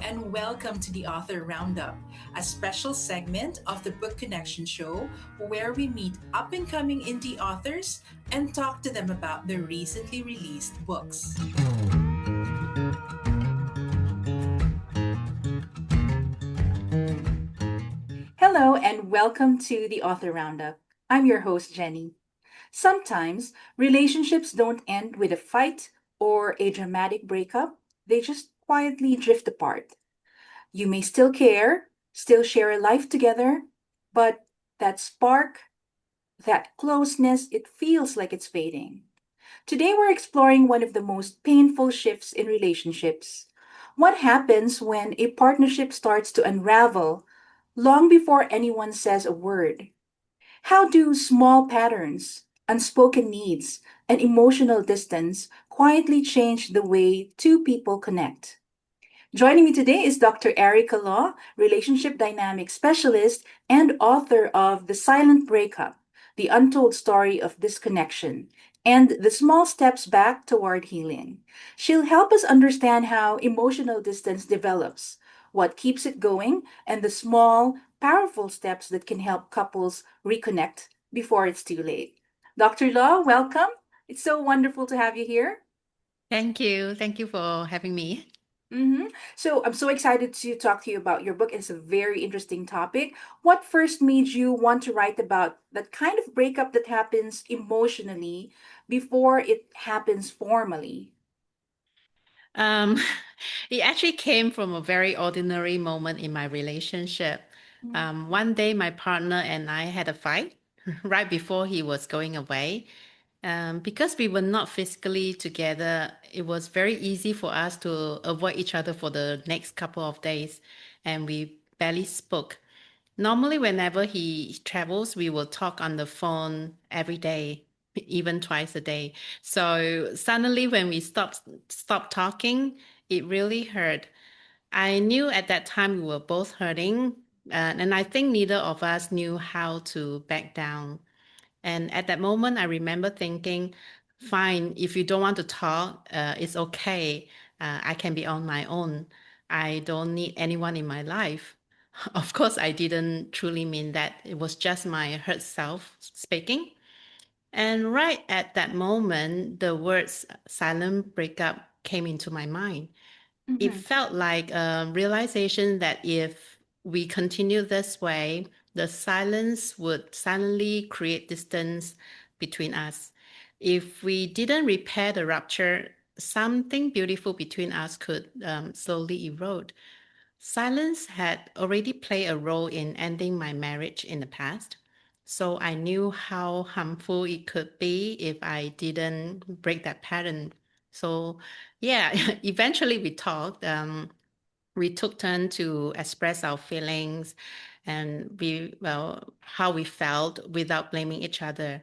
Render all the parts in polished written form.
and welcome to the Author Roundup, a special segment of the Book Connection show where we meet up and coming indie authors and talk to them about their recently released books. Hello, and welcome to the Author Roundup. I'm your host, Jenny. Sometimes relationships don't end with a fight or a dramatic breakup, they just quietly drift apart. You may still care, still share a life together, but that spark, that closeness, it feels like it's fading. Today, we're exploring one of the most painful shifts in relationships. What happens when a partnership starts to unravel long before anyone says a word? How do small patterns, unspoken needs, and emotional distance quietly change the way two people connect? Joining me today is Dr. Arica Law, relationship dynamic specialist and author of The Silent Breakup, The Untold Story of Disconnection, and The Small Steps Back Toward Healing. She'll help us understand how emotional distance develops, what keeps it going, and the small, powerful steps that can help couples reconnect before it's too late. Dr. Law, welcome. It's so wonderful to have you here. Thank you. Thank you for having me. hmm So I'm so excited to talk to you about your book. It's a very interesting topic. What first made you want to write about that kind of breakup that happens emotionally before it happens formally? Um, it actually came from a very ordinary moment in my relationship. One day, my partner and I had a fight right before he was going away. Because we were not physically together, it was very easy for us to avoid each other for the next couple of days, and we barely spoke. Normally, whenever he travels, we will talk on the phone every day, even twice a day. So suddenly, when we stopped talking, it really hurt. I knew at that time we were both hurting, and I think neither of us knew how to back down. And at that moment, I remember thinking, fine, if you don't want to talk, it's okay. I can be on my own. I don't need anyone in my life. Of course, I didn't truly mean that. It was just my hurt self speaking. And right at that moment, the words silent breakup came into my mind. It Mm-hmm. felt like a realization that if we continue this way, the silence would suddenly create distance between us. If we didn't repair the rupture, something beautiful between us could slowly erode. Silence had already played a role in ending my marriage in the past. So I knew how harmful it could be if I didn't break that pattern. So, yeah, eventually we talked. We took turn to express our feelings and how we felt without blaming each other.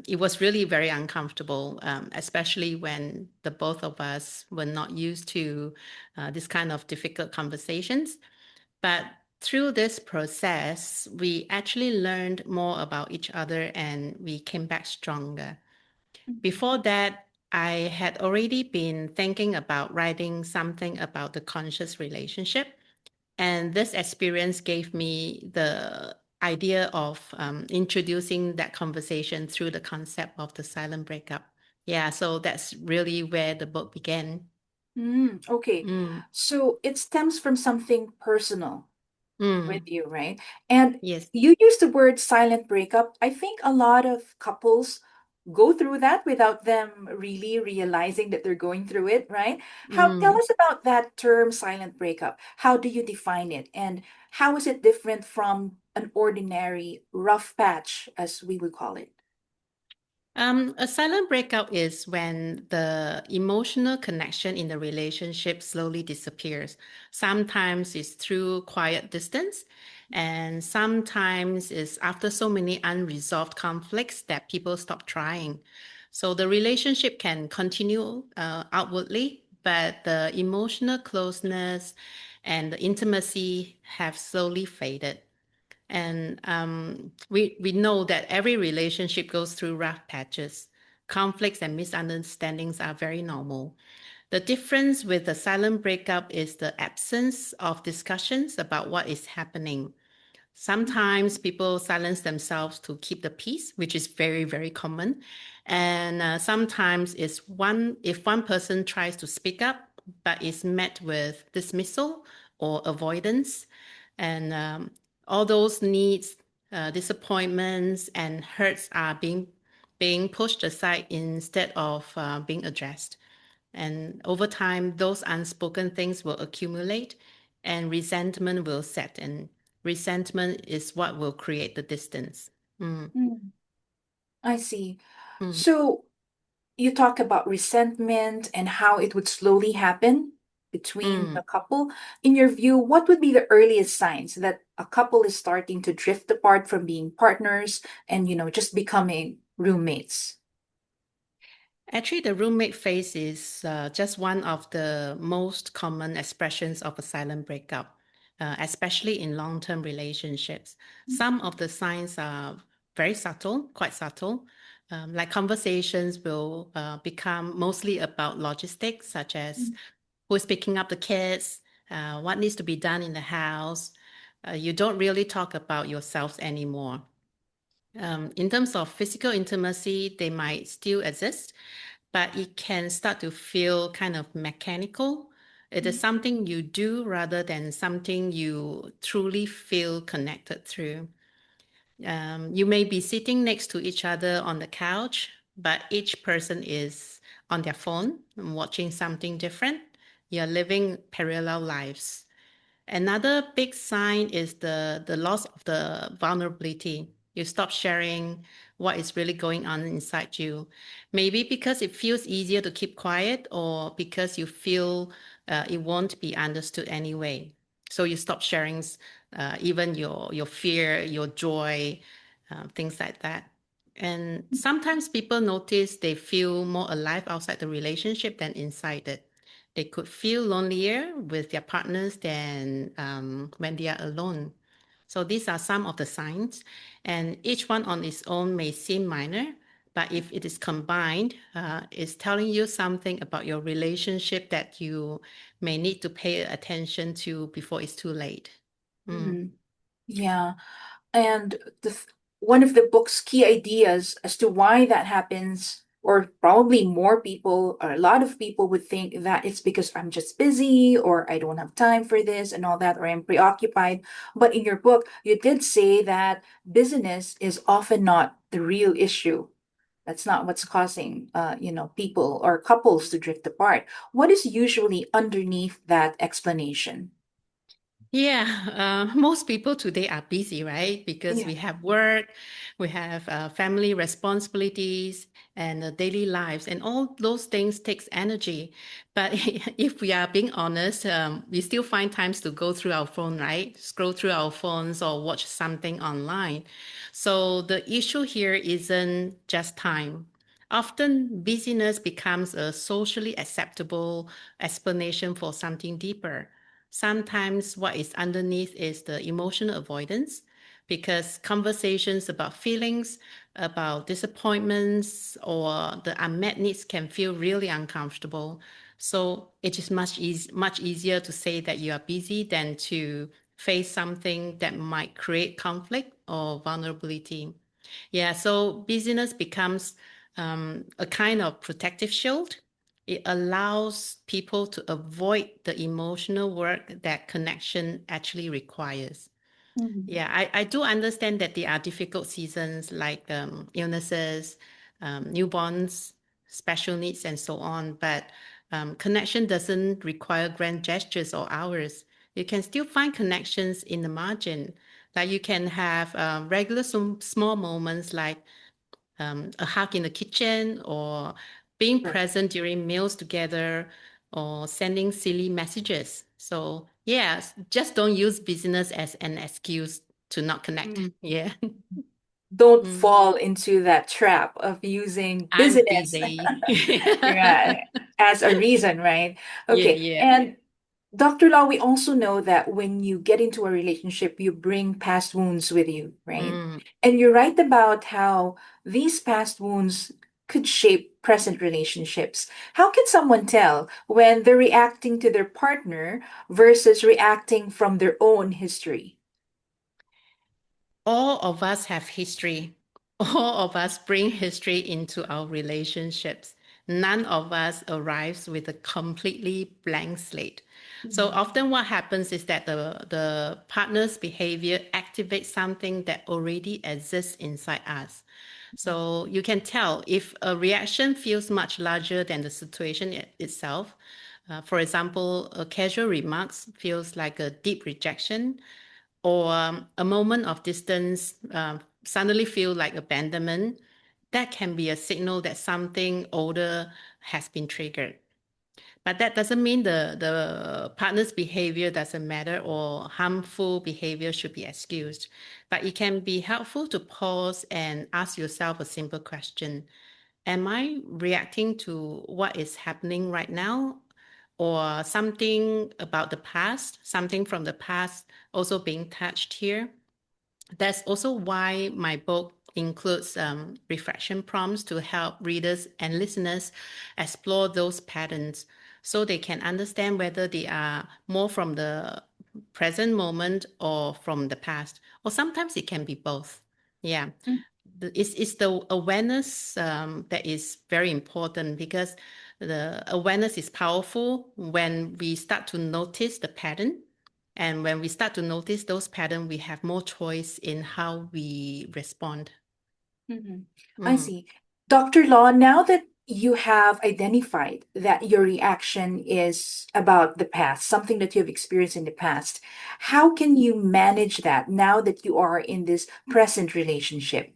It was really very uncomfortable, especially when the both of us were not used to this kind of difficult conversations. But through this process, we actually learned more about each other and we came back stronger. Before that, I had already been thinking about writing something about the conscious relationship. And this experience gave me the idea of introducing that conversation through the concept of the silent breakup. Yeah, so that's really where the book began. Okay. Mm, So it stems from something personal with mm, you, right? And yes. you use the word silent breakup. I think a lot of couples go through that without them really realizing that they're going through it, right? How tell Mm. us about that term silent breakup. How do you define it? And how is it different from an ordinary rough patch, as we would call it? A silent breakup is when the emotional connection in the relationship slowly disappears. Sometimes it's through quiet distance, and sometimes it's after so many unresolved conflicts that people stop trying. So the relationship can continue outwardly, but the emotional closeness and the intimacy have slowly faded. And we know that every relationship goes through rough patches. Conflicts and misunderstandings are very normal. The difference with the silent breakup is the absence of discussions about what is happening. Sometimes people silence themselves to keep the peace, which is very, very common. And sometimes if one person tries to speak up, but is met with dismissal or avoidance, and all those needs, disappointments, and hurts are being pushed aside instead of being addressed. And over time, those unspoken things will accumulate and resentment will set in. Resentment is what will create the distance. Mm, Mm, I see. mm, So you talk about resentment and how it would slowly happen between mm. the couple. In your view, what would be the earliest signs that a couple is starting to drift apart from being partners and, just becoming roommates? Actually, the roommate phase is just one of the most common expressions of a silent breakup, especially in long term relationships. Some of the signs are very subtle, quite subtle. Like conversations will become mostly about logistics, such as who is picking up the kids, what needs to be done in the house. You don't really talk about yourselves anymore. In terms of physical intimacy, they might still exist, but it can start to feel kind of mechanical. It is something you do rather than something you truly feel connected through. You may be sitting next to each other on the couch, but each person is on their phone and watching something different. You're living parallel lives. Another big sign is the loss of the vulnerability. You stop sharing what is really going on inside you. Maybe because it feels easier to keep quiet or because you feel it won't be understood anyway. So you stop sharing even your fear, your joy, things like that. And sometimes people notice they feel more alive outside the relationship than inside it. They could feel lonelier with their partners than when they are alone. So these are some of the signs, and each one on its own may seem minor, but if it is combined, it's telling you something about your relationship that you may need to pay attention to before it's too late. Mm. Mhm. Yeah. And one of the book's key ideas as to why that happens, or probably more people, or a lot of people would think that it's because I'm just busy, or I don't have time for this and all that, or I'm preoccupied. But in your book, you did say that busyness is often not the real issue. That's not what's causing, people or couples to drift apart. What is usually underneath that explanation? Yeah, most people today are busy, right? Because Yeah. we have work, we have family responsibilities and daily lives, and all those things takes energy. But if we are being honest, we still find times to go through our phone, right? Scroll through our phones or watch something online. So the issue here isn't just time. Often busyness becomes a socially acceptable explanation for something deeper. Sometimes what is underneath is the emotional avoidance because conversations about feelings, about disappointments, or the unmet needs can feel really uncomfortable. So it is much easier to say that you are busy than to face something that might create conflict or vulnerability. Yeah, so busyness becomes a kind of protective shield. It allows people to avoid the emotional work that connection actually requires. Mhm. Yeah, I do understand that there are difficult seasons like illnesses, newborns, special needs, and so on. But connection doesn't require grand gestures or hours. You can still find connections in the margin. Like you can have regular small moments like a hug in the kitchen or being Right. present during meals together or sending silly messages. So, yeah, just don't use business as an excuse to not connect. Mm. Yeah. Don't Mm. fall into that trap of using I'm business, busy. right, as a reason, right? Yeah, Okay. yeah. And Dr. Law, we also know that when you get into a relationship, you bring past wounds with you, right? Mm, And you write about how these past wounds could shape present relationships. How can someone tell when they're reacting to their partner versus reacting from their own history? All of us have history. All of us bring history into our relationships. None of us arrives with a completely blank slate. So Mhm. often what happens is that the partner's behavior activates something that already exists inside us. So you can tell if a reaction feels much larger than the situation itself. For example, a casual remarks feels like a deep rejection, or a moment of distance suddenly feel like abandonment. That can be a signal that something older has been triggered. But that doesn't mean the partner's behavior doesn't matter or harmful behavior should be excused. But it can be helpful to pause and ask yourself a simple question. Am I reacting to what is happening right now? Or something about the past, something from the past also being touched here? That's also why my book includes reflection prompts to help readers and listeners explore those patterns so they can understand whether they are more from the present moment or from the past. Or sometimes it can be both. Yeah. It's the awareness that is very important, because the awareness is powerful when we start to notice the pattern, and when we start to notice those patterns, we have more choice in how we respond. Mhm. I Mm. see. Dr. Law, now that you have identified that your reaction is about the past, something that you've experienced in the past, how can you manage that now that you are in this present relationship?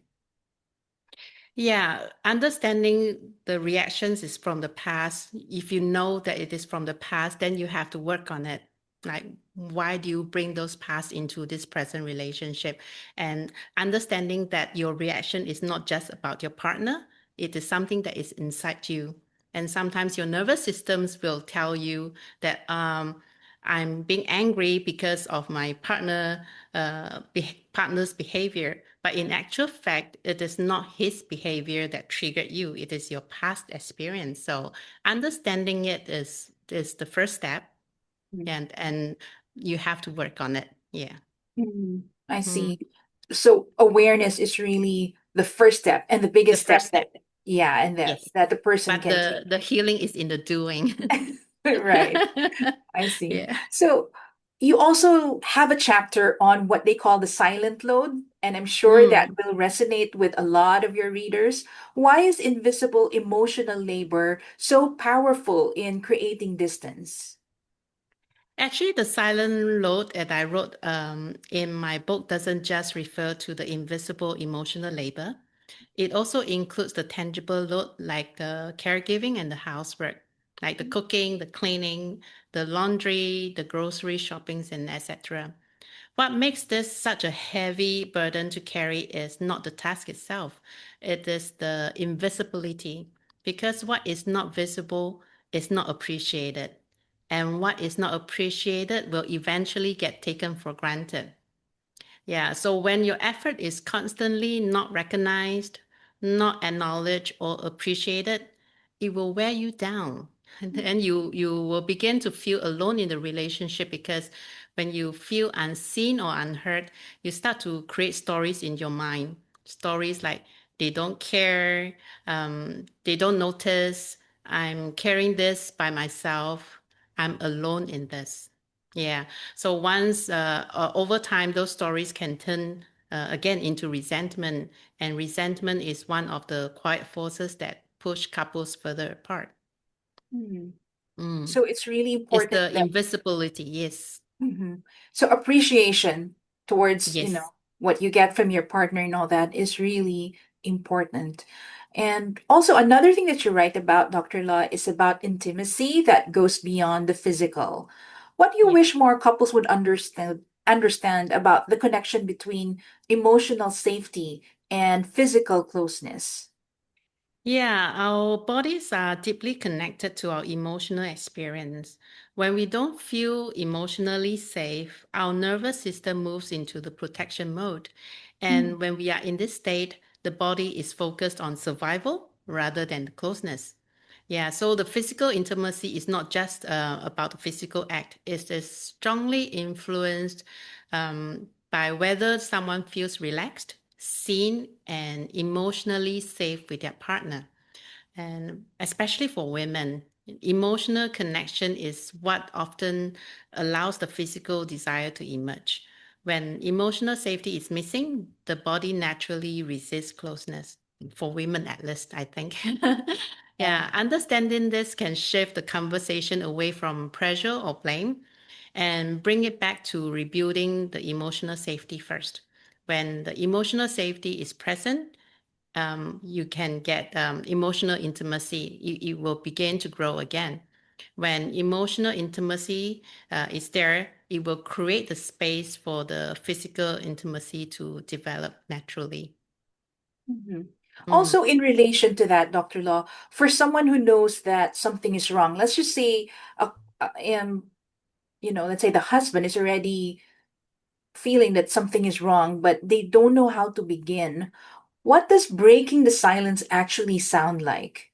Yeah, understanding the reactions is from the past. If you know that it is from the past, then you have to work on it. Like, why do you bring those past into this present relationship? And understanding that your reaction is not just about your partner, it is something that is inside you. And sometimes your nervous systems will tell you that I'm being angry because of my partner's behavior. But in actual fact, it is not his behavior that triggered you. It is your past experience. So understanding it is the first step, and you have to work on it. Yeah. Mhm. I Mm. see. So awareness is really the first step and the The biggest step first step, that, yeah, and that yes. that the person But can take. the healing is in the doing. Right. I see. Yeah. So you also have a chapter on what they call the silent load, and I'm sure that Mm. will resonate with a lot of your readers. Why is invisible emotional labor so powerful in creating distance? Actually, the silent load that I wrote in my book doesn't just refer to the invisible emotional labor. It also includes the tangible load, like the caregiving and the housework, like the cooking, the cleaning, the laundry, the grocery shoppings, and etc. What makes this such a heavy burden to carry is not the task itself, it is the invisibility. Because what is not visible is not appreciated, and what is not appreciated will eventually get taken for granted. Yeah, so when your effort is constantly not recognized, not acknowledged or appreciated, it will wear you down. And then you will begin to feel alone in the relationship, because when you feel unseen or unheard, you start to create stories in your mind. Stories like they don't care, they don't notice, I'm carrying this by myself, I'm alone in this. Yeah. So once over time, those stories can turn again into resentment, and resentment is one of the quiet forces that push couples further apart. Hmm. Mm. So it's really It's important the that. invisibility. Yes. Mhm. So appreciation towards, Yes. what you get from your partner and all that is really important. And also another thing that you write about, Dr. Law, is about intimacy that goes beyond the physical. What do you Yeah. wish more couples would understand about the connection between emotional safety and physical closeness? Yeah, our bodies are deeply connected to our emotional experience. When we don't feel emotionally safe, our nervous system moves into the protection mode. Mm, And when we are in this state, the body is focused on survival. rather than the closeness. Yeah, so the physical intimacy is not just about the physical act. It is strongly influenced by whether someone feels relaxed, seen, and emotionally safe with their partner. And especially for women, emotional connection is what often allows the physical desire to emerge. When emotional safety is missing, the body naturally resists closeness. For women, at least, I think. Yeah. Yeah, understanding this can shift the conversation away from pressure or blame and bring it back to rebuilding the emotional safety first. When the emotional safety is present, you can get emotional intimacy. It will begin to grow again. When emotional intimacy is there, it will create the space for the physical intimacy to develop naturally. Mhm. Mm, Also, in relation to that, Dr. Law, for someone who knows that something is wrong, let's just say, uh, um, let's say the husband is already feeling that something is wrong, but they don't know how to begin. What does breaking the silence actually sound like?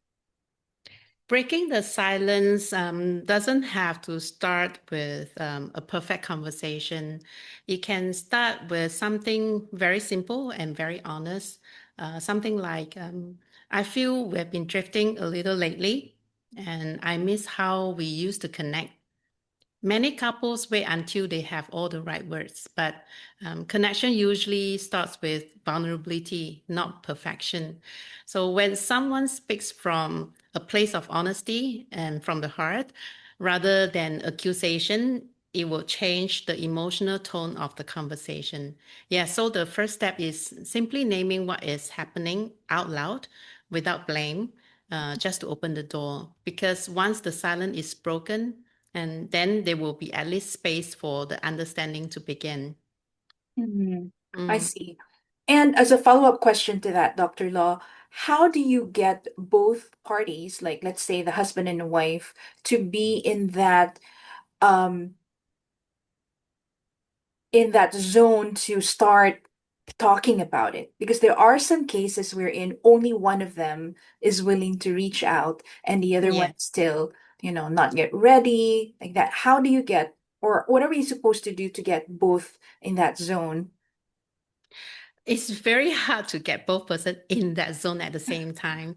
Breaking the silence doesn't have to start with a perfect conversation. It can start with something very simple and very honest. Something like, I feel we've been drifting a little lately, and I miss how we used to connect. Many couples wait until they have all the right words, but connection usually starts with vulnerability, not perfection. So when someone speaks from a place of honesty and from the heart, rather than accusation, it will change the emotional tone of the conversation. Yeah, so the first step is simply naming what is happening out loud without blame, just to open the door. Because once the silence is broken, and then there will be at least space for the understanding to begin. Mhm. I Mm. see. And as a follow-up question to that, Dr. Law, how do you get both parties, like let's say the husband and the wife, to be um in that zone to start talking about it? Because there are some cases wherein only one of them is willing to reach out and the other one Yeah. is still, not yet ready, like that. How do you get, or what are we supposed to do to get both in that zone? It's very hard to get both person in that zone at the same time.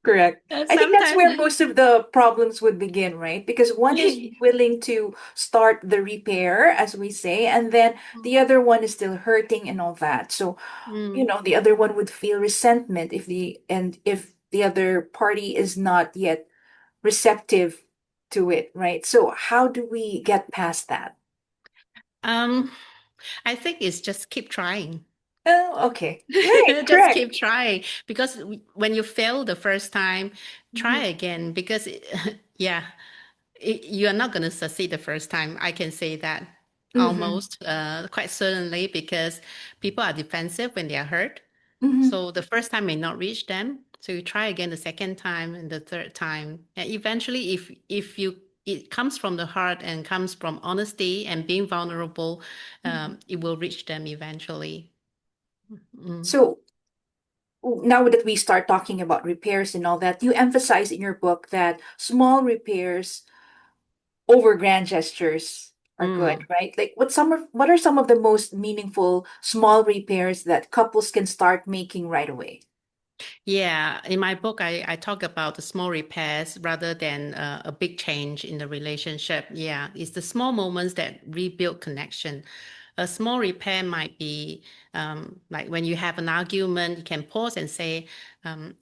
Correct. I think that's Sometimes, where most of the problems would begin, right? Because one is willing to start the repair, as we say, and then the other one is still hurting and all that. So, mm. the other one would feel resentment if the other party is not yet receptive to it, right? So, how do we get past that? um, I think it's just keep trying. Oh, okay. Right, Just correct. keep trying because when you fail the first time, try Mhm, again because yeah, you are not going to succeed the first time. I can say that mhm, almost quite certainly because people are defensive when they are hurt. mhm, So the first time may not reach them. So you try again the second time and the third time. And eventually, if you it comes from the heart and comes from honesty and being vulnerable, mhm. it will reach them eventually. Mm. So, now that we start talking about repairs and all that, you emphasize in your book that small repairs over grand gestures are good, Mm. right? Like what are some of the most meaningful small repairs that couples can start making right away? Yeah, in my book, I talk about the small repairs rather than a big change in the relationship. Yeah, it's the small moments that rebuild connection. A small repair might be like when you have an argument, you can pause and say, um,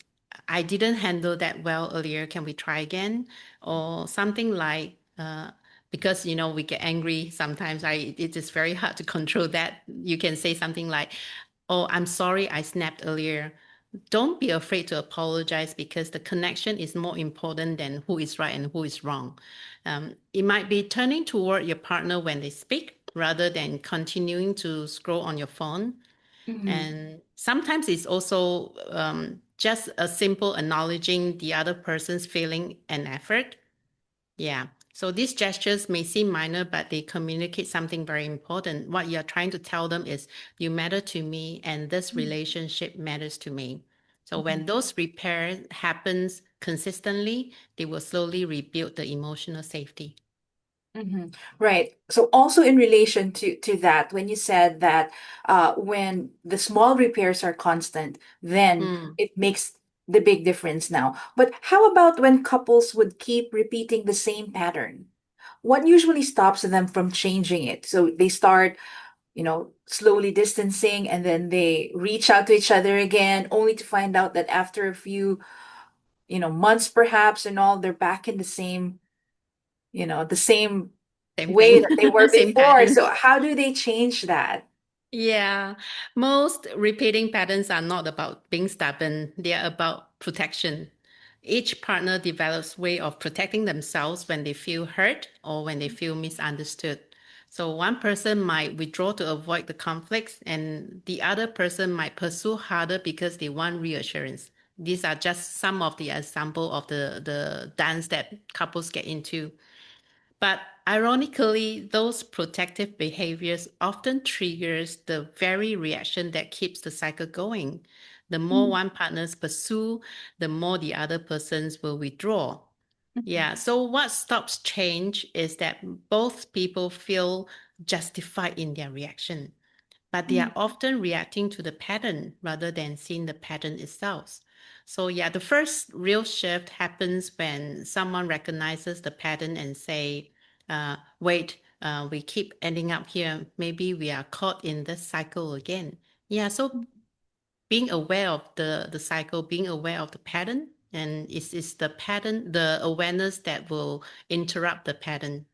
I didn't handle that well earlier. Can we try again? Or something like, because we get angry sometimes. It is very hard to control that. You can say something like, "Oh, I'm sorry, I snapped earlier." Don't be afraid to apologize because the connection is more important than who is right and who is wrong. It might be turning toward your partner when they speak rather than continuing to scroll on your phone. Mhm. And sometimes it's also just a simple acknowledging the other person's feeling and effort. Yeah. So these gestures may seem minor, but they communicate something very important. What you're trying to tell them is, you matter to me, and this relationship matters to me. So when those repairs happens consistently, they will slowly rebuild the emotional safety. Hmm. Right. So also in relation to that, when you said that when the small repairs are constant, then Mm. it makes the big difference now. But how about when couples would keep repeating the same pattern? What usually stops them from changing it? So they start, slowly distancing and then they reach out to each other again, only to find out that after a few, months perhaps and all, they're back in the same Same way thing, that they were same before. pattern. So how do they change that? Yeah, most repeating patterns are not about being stubborn, they are about protection. Each partner develops way of protecting themselves when they feel hurt or when they feel misunderstood. So one person might withdraw to avoid the conflicts and the other person might pursue harder because they want reassurance. These are just some of the example of the dance that couples get into. But ironically, those protective behaviors often triggers the very reaction that keeps the cycle going. The more Mhm. one partners pursue, the more the other persons will withdraw. Mhm. Yeah, so what stops change is that both people feel justified in their reaction, but they are Mhm. often reacting to the pattern rather than seeing the pattern itself. So yeah, the first real shift happens when someone recognizes the pattern and say, wait, we keep ending up here. Maybe we are caught in this cycle again. Yeah, so being aware of the cycle, being aware of the pattern, and it's the pattern, the awareness that will interrupt the pattern.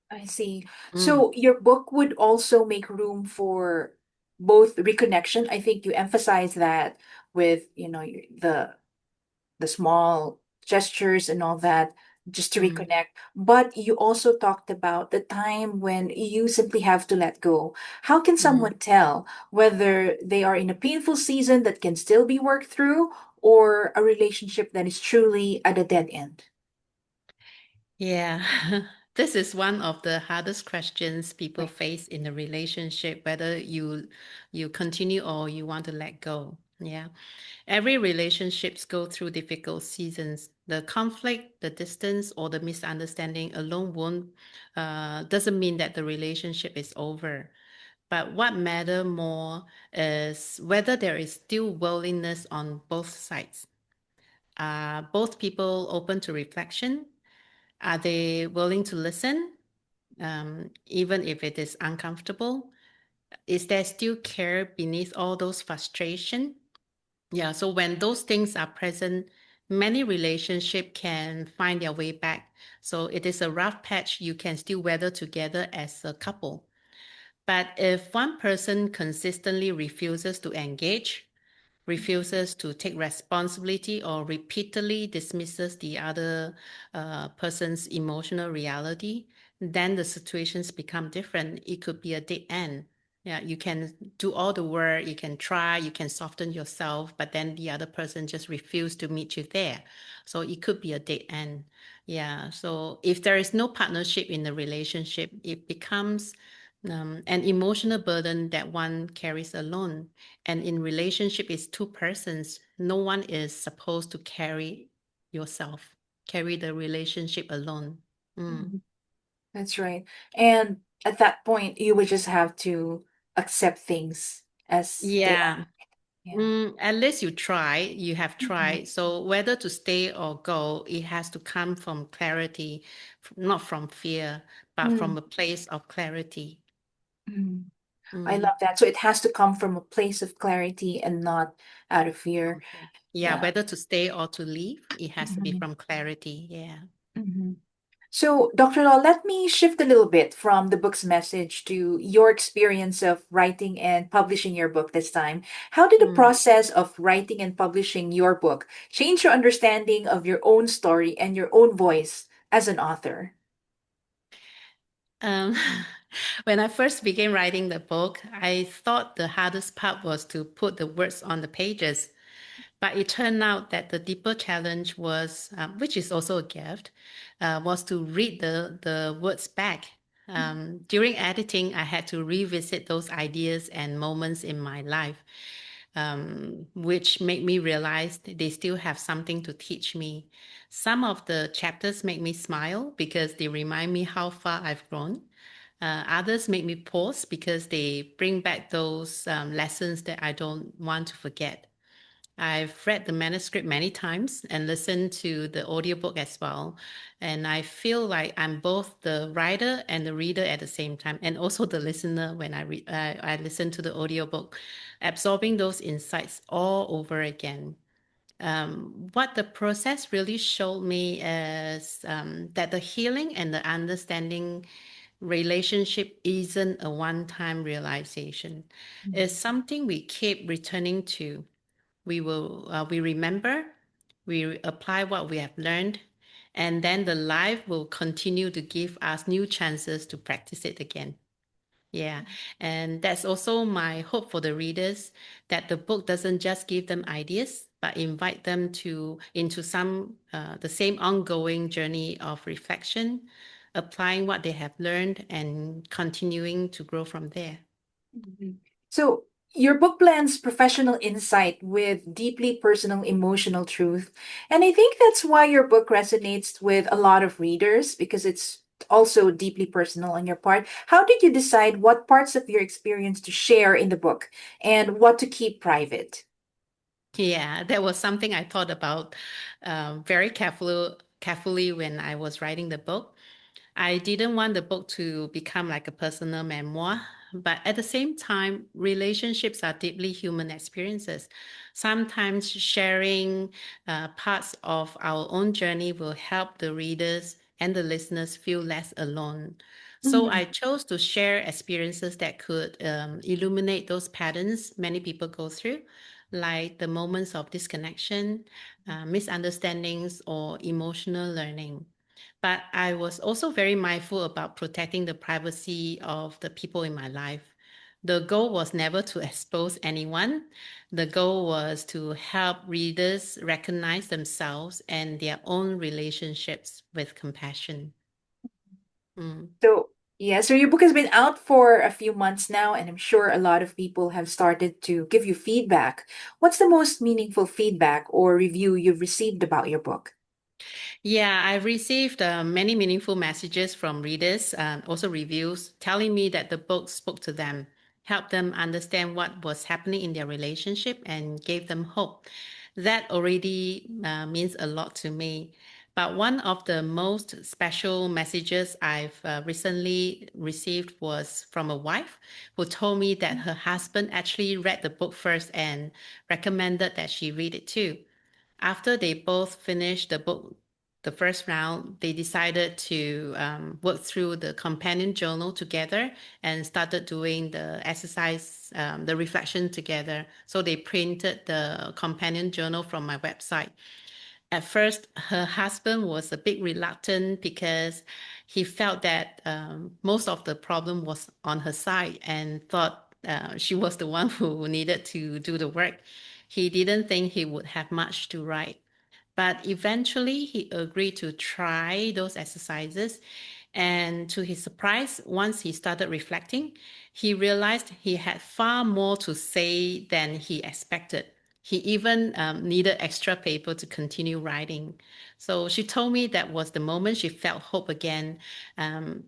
I see. Mm, So your book would also make room for both reconnection. I think you emphasize that with, the small gestures and all that, just to mm, reconnect. But you also talked about the time when you simply have to let go. How can mm. someone tell whether they are in a painful season that can still be worked through or a relationship that is truly at a dead end? Yeah, this is one of the hardest questions people Right. face in a relationship, whether you continue or you want to let go. Yeah. Every relationships go through difficult seasons. The conflict, the distance, or the misunderstanding alone won't doesn't mean that the relationship is over. But what matter more is whether there is still willingness on both sides. Are both people open to reflection? Are they willing to listen, even if it is uncomfortable? Is there still care beneath all those frustration? Yeah, so when those things are present, many relationship can find their way back. So it is a rough patch you can still weather together as a couple. But if one person consistently refuses to engage, refuses to take responsibility, or repeatedly dismisses the other person's emotional reality, then the situations become different. It could be a dead end. Yeah, you can do all the work, you can try, you can soften yourself, but then the other person just refused to meet you there. So it could be a dead end. Yeah, so if there is no partnership in the relationship, it becomes an emotional burden that one carries alone. And in relationship, it's two persons. No one is supposed to carry the relationship alone. Mm. Mhm. That's right. And at that point, you would just have to accept things as they are. Yeah. Yeah. At least you have Mhm. tried. So whether to stay or go, it has to come from clarity, not from fear, but from Mm. a place of clarity. Mm. I Mm. love that. So it has to come from a place of clarity and not out of fear. Okay. Yeah, Yeah. whether to stay or to leave, it has to be Mhm. from clarity. Yeah. Mhm. So, Dr. Law, let me shift a little bit from the book's message to your experience of writing and publishing your book this time. How did the Mm. process of writing and publishing your book change your understanding of your own story and your own voice as an author? Um, when I first began writing the book, I thought the hardest part was to put the words on the pages. But it turned out that the deeper challenge was, which is also a gift, was to read the words back. During editing, I had to revisit those ideas and moments in my life. which make me realize they still have something to teach me. Some of the chapters make me smile because they remind me how far I've grown. Others make me pause because they bring back those lessons that I don't want to forget. I've read the manuscript many times and listened to the audiobook as well. And I feel like I'm both the writer and the reader at the same time, and also the listener when I listen to the audiobook, absorbing those insights all over again. What the process really showed me is that the healing and the understanding relationship isn't a one-time realization. It's something we keep returning to. We remember, we apply what we have learned, and then the life will continue to give us new chances to practice it again. Yeah, and that's also my hope for the readers, that the book doesn't just give them ideas, but invite them to into some the same ongoing journey of reflection, applying what they have learned and continuing to grow from there. Mhm. So, your book blends professional insight with deeply personal emotional truth. And I think that's why your book resonates with a lot of readers because it's also deeply personal on your part. How did you decide what parts of your experience to share in the book and what to keep private? Yeah, that was something I thought about very carefully when I was writing the book. I didn't want the book to become like a personal memoir, but at the same time, relationships are deeply human experiences. Sometimes sharing parts of our own journey will help the readers and the listeners feel less alone. So I Mhm. chose to share experiences that could illuminate those patterns many people go through, like the moments of disconnection, misunderstandings, or emotional learning. But I was also very mindful about protecting the privacy of the people in my life. The goal was never to expose anyone. The goal was to help readers recognize themselves and their own relationships with compassion. Mm. So, yeah, so your book has been out for a few months now, and I'm sure a lot of people have started to give you feedback. What's the most meaningful feedback or review you've received about your book? Yeah, I've received many meaningful messages from readers, also reviews, telling me that the book spoke to them, helped them understand what was happening in their relationship, and gave them hope. That already means a lot to me. But one of the most special messages I've recently received was from a wife who told me that her husband actually read the book first and recommended that she read it too. After they both finished the book, the first round, they decided to work through the companion journal together and started doing the exercise, the reflection together. So they printed the companion journal from my website. At first, her husband was a bit reluctant because he felt that most of the problem was on her side and thought she was the one who needed to do the work. He didn't think he would have much to write. But eventually, he agreed to try those exercises. And to his surprise, once he started reflecting, he realized he had far more to say than he expected. He even needed extra paper to continue writing. So she told me that was the moment she felt hope again,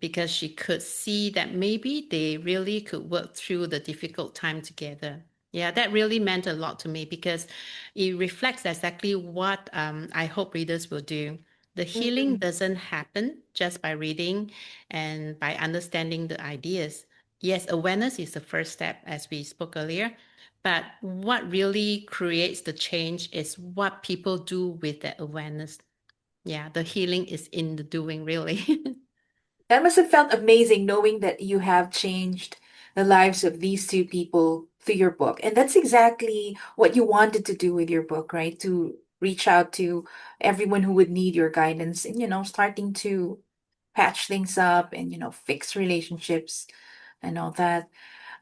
because she could see that maybe they really could work through the difficult time together. Yeah, that really meant a lot to me because it reflects exactly what I hope readers will do. The healing Mhm. doesn't happen just by reading and by understanding the ideas. Yes, awareness is the first step, as we spoke earlier. But what really creates the change is what people do with that awareness. Yeah, the healing is in the doing, really. That must have felt amazing knowing that you have changed the lives of these two people through your book. And that's exactly what you wanted to do with your book, right? To reach out to everyone who would need your guidance and, starting to patch things up and, fix relationships and all that.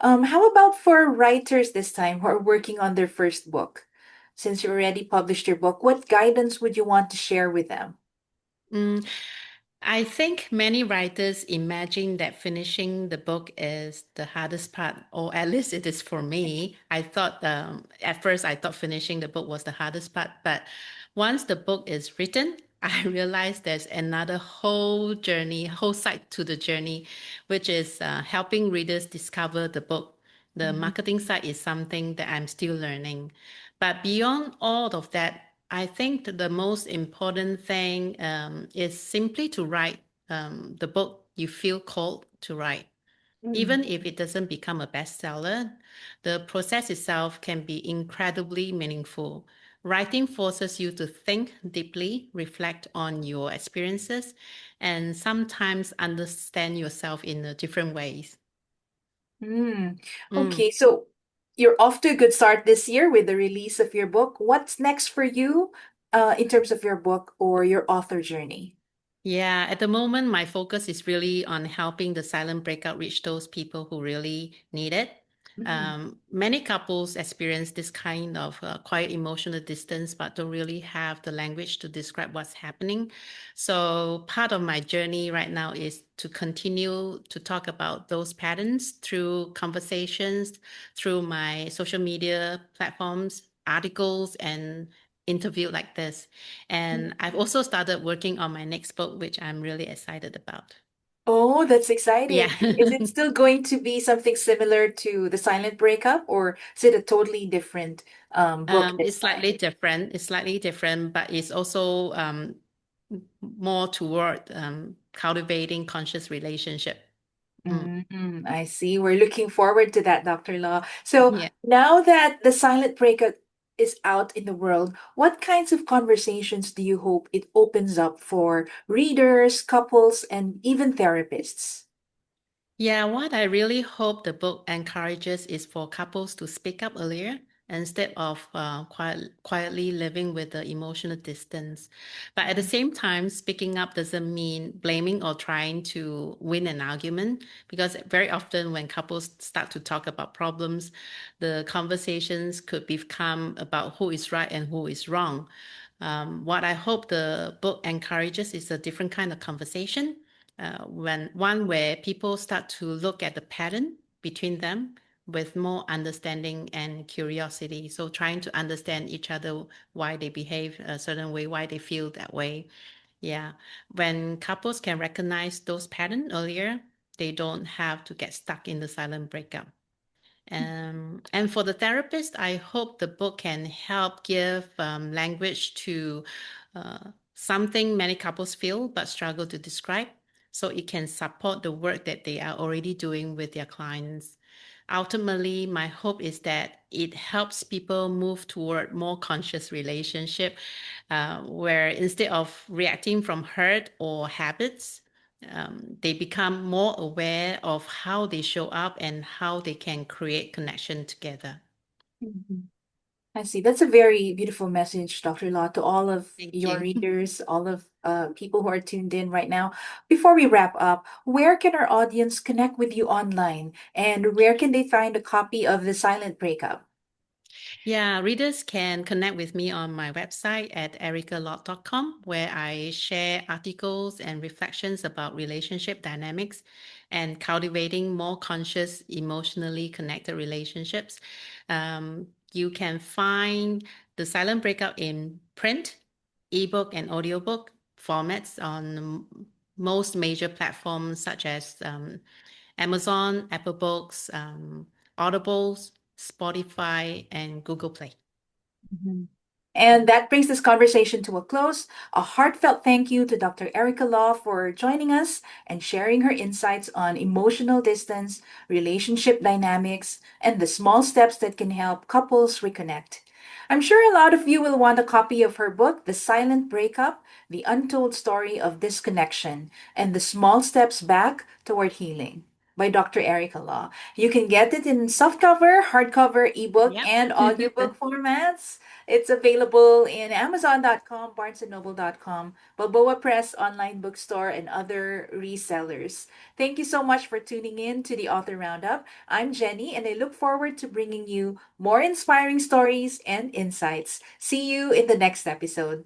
How about for writers this time who are working on their first book? Since you already published your book, what guidance would you want to share with them? Mm, I think many writers imagine that finishing the book is the hardest part, or at least it is for me. I thought, at first, I thought finishing the book was the hardest part, but once the book is written, I realized there's another whole journey, whole side to the journey, which is helping readers discover the book. The Mhm. marketing side is something that I'm still learning. But beyond all of that, I think that the most important thing is simply to write the book you feel called to write. Mm. Even if it doesn't become a bestseller, the process itself can be incredibly meaningful. Writing forces you to think deeply, reflect on your experiences, and sometimes understand yourself in different ways. Mm. Mm. Okay, so you're off to a good start this year with the release of your book. What's next for you, in terms of your book or your author journey? Yeah, at the moment, my focus is really on helping the silent breakout reach those people who really need it. Mm. Many couples experience this kind of quiet emotional distance, but don't really have the language to describe what's happening. So, part of my journey right now is to continue to talk about those patterns through conversations, through my social media platforms, articles, and interview like this. And I've also started working on my next book, which I'm really excited about. Oh, that's Yeah. exciting. Is it still going to be something similar to the Silent Breakup, or is it a totally different book this It's time? slightly different. It's slightly different, but it's also more toward cultivating conscious relationship. Mm. I see. We're looking forward to that, Dr. Law. So Yeah. now that the Silent Breakup is out in the world, what kinds of conversations do you hope it opens up for readers, couples, and even therapists? Yeah, what I really hope the book encourages is for couples to speak up earlier instead of quietly living with the emotional distance. But at the same time, speaking up doesn't mean blaming or trying to win an argument, because very often when couples start to talk about problems, the conversations could become about who is right and who is wrong. What I hope the book encourages is a different kind of conversation, when one where people start to look at the pattern between them with more understanding and curiosity. So trying to understand each other, why they behave a certain way, why they feel that way. Yeah. When couples can recognize those patterns earlier, they don't have to get stuck in the silent breakup. And for the therapist, I hope the book can help give language to something many couples feel but struggle to describe, so it can support the work that they are already doing with their clients. Ultimately, my hope is that it helps people move toward more conscious relationship, where instead of reacting from hurt or habits, they become more aware of how they show up and how they can create connection together. Mhm. I see. That's a very beautiful message, Dr. Law, to all of Thank your you. readers, all of people who are tuned in right now. Before we wrap up, where can our audience connect with you online, and where can they find a copy of The Silent Breakup? Yeah, readers can connect with me on my website at aricalaw.com, where I share articles and reflections about relationship dynamics and cultivating more conscious, emotionally connected relationships. You can find The Silent Breakup in print, ebook, and audiobook formats on most major platforms such as Amazon, Apple Books, Audibles, Spotify, and Google Play. Mhm. And that brings this conversation to a close. A heartfelt thank you to Dr. Arica Law for joining us and sharing her insights on emotional distance, relationship dynamics, and the small steps that can help couples reconnect. I'm sure a lot of you will want a copy of her book, The Silent Breakup, The Untold Story of Disconnection, and the Small Steps Back Toward Healing by Dr. Arica Law. You can get it in softcover, hardcover, ebook, Yep. and audiobook formats. It's available in Amazon.com, BarnesandNoble.com, Balboa Press online bookstore, and other resellers. Thank you so much for tuning in to the Author Roundup. I'm Jenny, and I look forward to bringing you more inspiring stories and insights. See you in the next episode.